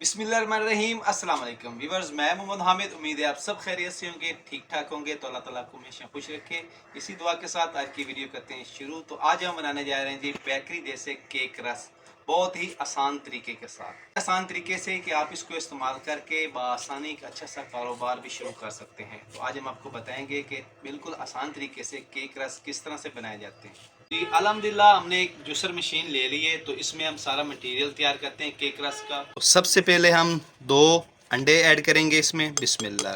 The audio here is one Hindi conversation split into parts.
बिस्मिल्लाहिर्रहमानिर्रहीम अस्सलाम वालेकुम व्यूअर्स, मैं मोहम्मद हामिद। उम्मीद है आप सब खैरियत से होंगे, ठीक ठाक होंगे। तो अल्लाह ताला आपको हमेशा खुश रखे। इसी दुआ के साथ आज की वीडियो करते हैं शुरू। तो आज हम बनाने जा रहे हैं जी बेकरी जैसे केक रस, बहुत ही आसान तरीके के साथ। आसान तरीके से कि आप इसको इस्तेमाल करके बआसानी एक अच्छा सा कारोबार भी शुरू कर सकते हैं। तो आज हम आपको बताएंगे कि बिल्कुल आसान तरीके से केक रस किस तरह से बनाए जाते हैं। जी अल्हम्दुलिल्लाह, हमने एक जूसर मशीन ले ली है। तो इसमें हम सारा मटेरियल तैयार करते हैं केक रस का। तो सबसे पहले हम 2 अंडे ऐड करेंगे इसमें। बिस्मिल्लाह।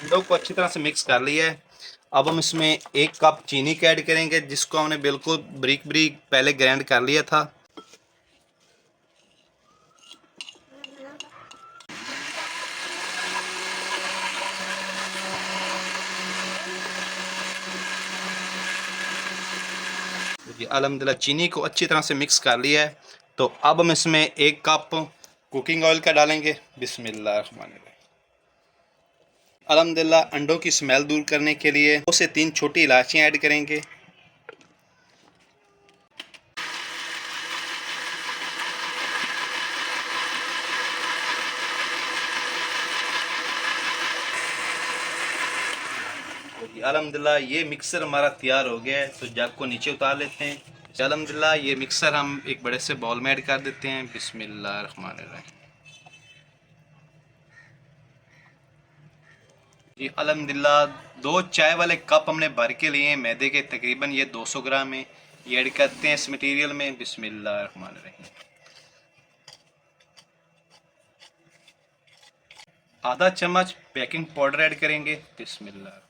अंडों को अच्छी तरह से मिक्स कर लिया है। अब हम इसमें 1 कप चीनी का ऐड करेंगे, जिसको हमने बिल्कुल बारीक बारीक पहले ग्राइंड कर लिया था। जी अल्हम्दुलिल्लाह, चीनी को अच्छी तरह से मिक्स कर लिया है। तो अब हम इसमें 1 कप कुकिंग ऑयल का डालेंगे। बिस्मिल्लाहिर्रहमानिर्रहीम। अल्हम्दुलिल्लाह, अंडों की स्मेल दूर करने के लिए 2 से 3 छोटी इलायचियाँ ऐड करेंगे। अल्हम्दुलिल्लाह, ये मिक्सर हमारा तैयार हो गया है। तो जग को नीचे उतार लेते हैं। अल्हम्दुलिल्लाह, ये मिक्सर हम एक बड़े से बाउल में ऐड कर देते हैं। बिस्मिल्लाहिर्रहमानिर्रहीम। जी अल्हम्दुलिल्लाह, 2 चाय वाले कप हमने भर के लिए हैं मैदे के, तकरीबन ये 200 ग्राम है। ये ऐड करते हैं इस मटेरियल में। बिस्मिल्लाहिर्रहमानिर्रहीम। आधा चम्मच बेकिंग पाउडर ऐड करेंगे। बिस्मिल्लाह।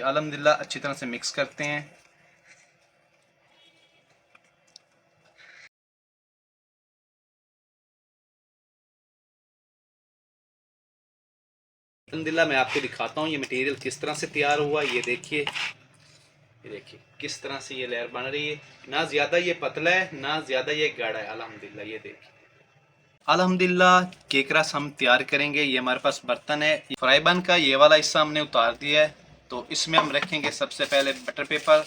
अल्हम्दुलिल्लाह, अच्छी तरह से मिक्स करते हैं। अल्हम्दुलिल्लाह, मैं आपको दिखाता हूँ ये मटेरियल किस तरह से तैयार हुआ। ये देखिए किस तरह से ये लेयर बन रही है। ना ज़्यादा ये पतला है, ना ज़्यादा ये गाढ़ा है। अल्हम्दुलिल्लाह, ये देखिए। अल्हम्दुलिल्लाह, केक रस हम तैयार करेंगे। ये हमारे पास बर्तन है, फ्राई पैन का ये वाला हिस्सा हमने उतार दिया है। तो इसमें हम रखेंगे सबसे पहले बटर पेपर।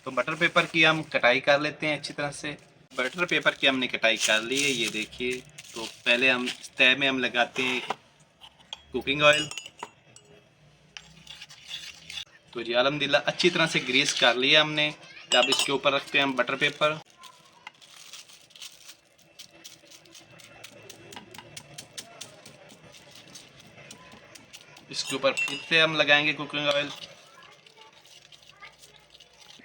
तो बटर पेपर की हम कटाई कर लेते हैं अच्छी तरह से। बटर पेपर की हमने कटाई कर ली है, ये देखिए। तो पहले हम इस तय में हम लगाते हैं कुकिंग ऑयल। तो जी अल्हम्दुलिल्लाह, अच्छी तरह से ग्रीस कर लिया हमने। अब इसके ऊपर रखते हैं हम बटर पेपर। इसके ऊपर फिर से हम लगाएंगे कुकिंग ऑयल।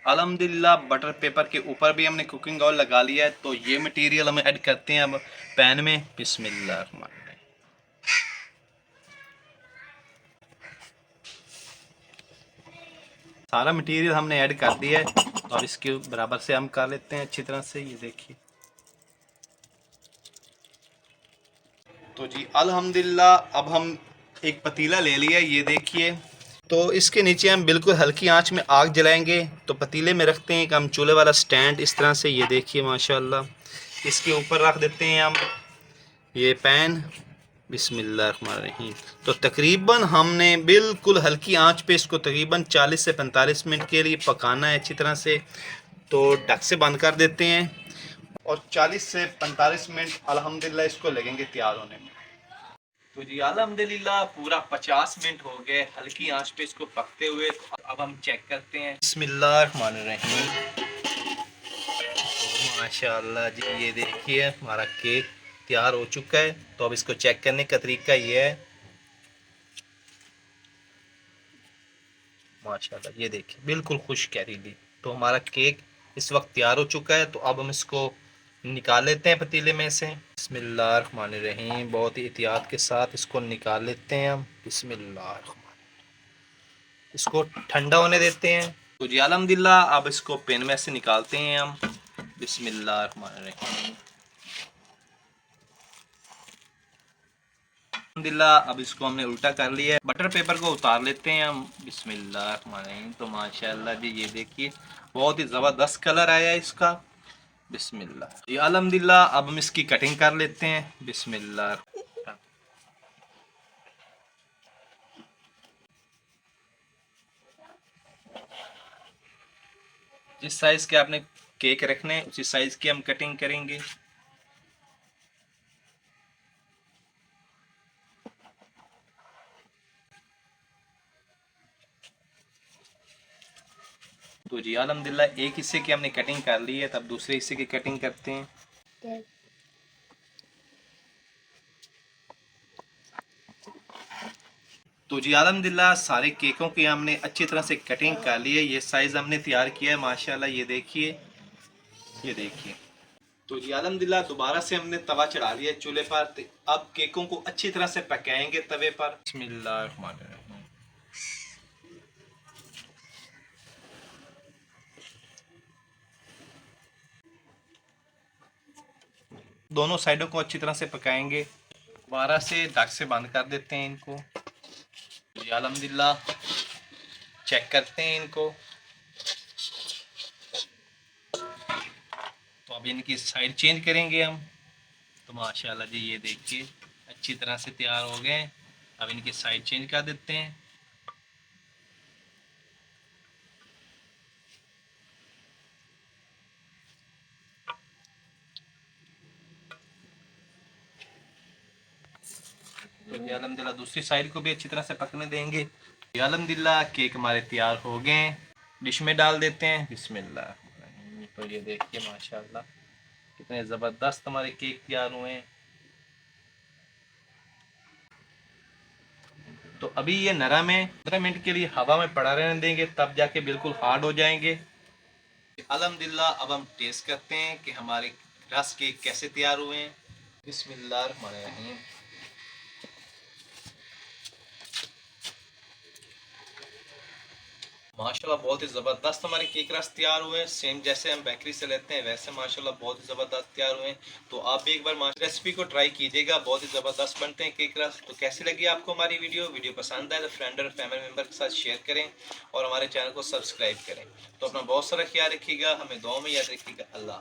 अल्हम्दुलिल्लाह, बटर पेपर के ऊपर भी हमने कुकिंग ऑयल लगा लिया है। तो ये मटेरियल हम ऐड करते हैं अब पैन में। बिस्मिल्लाह। सारा मटेरियल हमने ऐड कर दिया है। तो अब इसके बराबर से हम कर लेते हैं अच्छी तरह से, ये देखिए। तो जी अल्हम्दुलिल्लाह, अब हम एक पतीला ले लिया, ये देखिए। तो इसके नीचे हम बिल्कुल हल्की आंच में आग जलाएंगे। तो पतीले में रखते हैं एक हम चूल्हे वाला स्टैंड, इस तरह से, ये देखिए माशाल्लाह। इसके ऊपर रख देते हैं हम ये पैन। बिस्मिल्लाहिर्रहमानिर्रहीम। तो तकरीबन हमने बिल्कुल हल्की आंच पे इसको तकरीबन 40 से 45 मिनट के लिए पकाना है अच्छी तरह से। तो ढक से बंद कर देते हैं और 40 से 45 मिनट अल्हम्दुलिल्लाह इसको लगेंगे तैयार होने में। तो जी अल्हम्दुलिल्लाह, पूरा 50 मिनट हो गए हल्की आंच पे इसको पकते हुए। तो अब हम चेक करते हैं। बिस्मिल्लाहिर्रहमानिर्रहीम। तो माशाल्लाह जी, ये देखिए हमारा केक तैयार हो चुका है। तो अब इसको चेक करने का तरीका ये है। माशाल्लाह, ये देखिए बिल्कुल खुशकैरीली। तो हमारा केक इस वक्त तैयार हो चुका है। तो अब हम इसको निकाल लेते हैं पतीले में से। बिस्मिल्लाहिर्रहमानिर्रहीम। बहुत ही एहतियात के साथ इसको निकाल लेते हैं हम। बिस्मिल्लाह। इसको ठंडा होने देते हैं। तो जी अल्हम्दुलिल्लाह, अब इसको पेन में से निकालते हैं हम। बिस्मिल्लाहिर्रहमानिर्रहीम। अल्हम्दुलिल्लाह, अब इसको हमने उल्टा कर लिया है। बटर पेपर को उतार लेते हैं हम। बिस्मिल्लाहिर्रहमानिर्रहीम। तो माशाल्लाह जी, ये देखिए बहुत ही ज़बरदस्त कलर आया है इसका। बिस्मिल्लाह। जी अल्हम्दुलिल्लाह, अब हम इसकी कटिंग कर लेते हैं। बिस्मिल्लाह। जिस साइज़ के आपने केक रखने हैं उसी साइज़ की हम कटिंग करेंगे। तो जी अल्हम्दुलिल्लाह एक हिस्से की हमने कटिंग कर ली है, तब दूसरे हिस्से की कटिंग करते हैं। तो जी अल्हम्दुलिल्लाह सारे केकों की हमने अच्छी तरह से कटिंग कर ली है। ये साइज़ हमने तैयार किया है माशाल्लाह, ये देखिए, ये देखिए। तो जी अल्हम्दुलिल्लाह दोबारा से हमने तवा चढ़ा लिया चूल्हे पर। अब केकों को अच्छी तरह से पकाएंगे तवे पर। बिस्मिल्लाहिर्रहमानिर्रहीम। दोनों साइडों को अच्छी तरह से पकाएंगे। दोबारा से ढक से बंद कर देते हैं इनको। जी अल्हम्दुलिल्लाह चेक करते हैं इनको। तो अब इनकी साइड चेंज करेंगे हम। तो माशाल्लाह जी ये देखिए अच्छी तरह से तैयार हो गए। अब इनकी साइड चेंज कर देते हैं। तो ये अल्हम्दुलिल्लाह दूसरी साइड को भी अच्छी तरह से पकने देंगे। ये अल्हम्दुलिल्लाह केक हमारे तैयार हो गए। डिश में डाल देते हैं। बिस्मिल्लाह। तो ये देखिए माशाल्लाह कितने ज़बरदस्त हमारे केक तैयार हुए हैं। तो अभी ये नरम है, 15 मिनट के लिए हवा में पड़ा रहने देंगे, तब जाके बिल्कुल हार्ड हो जाएंगे। अल्हम्दुलिल्लाह अब हम टेस्ट करते हैं कि हमारे रस केक कैसे तैयार हुए हैं। बिस्मिल्लाहिर्रहमानिर्रहीम। माशाल्लाह बहुत ही ज़बरदस्त हमारे केक रस तैयार हुए हैं। सेम जैसे हम बेकरी से लेते हैं वैसे माशाल्लाह बहुत ही ज़बरदस्त तैयार हुए हैं। तो आप भी एक बार रेसिपी को ट्राई कीजिएगा, बहुत ही ज़बरदस्त बनते हैं केक रस। तो कैसी लगी आपको हमारी वीडियो पसंद आए तो फ्रेंड और फैमिली मेम्बर के साथ शेयर करें और हमारे चैनल को सब्सक्राइब करें। तो अपना बहुत सारा ख्याल रखिएगा, हमें दुआ में याद रखिएगा। अल्लाह।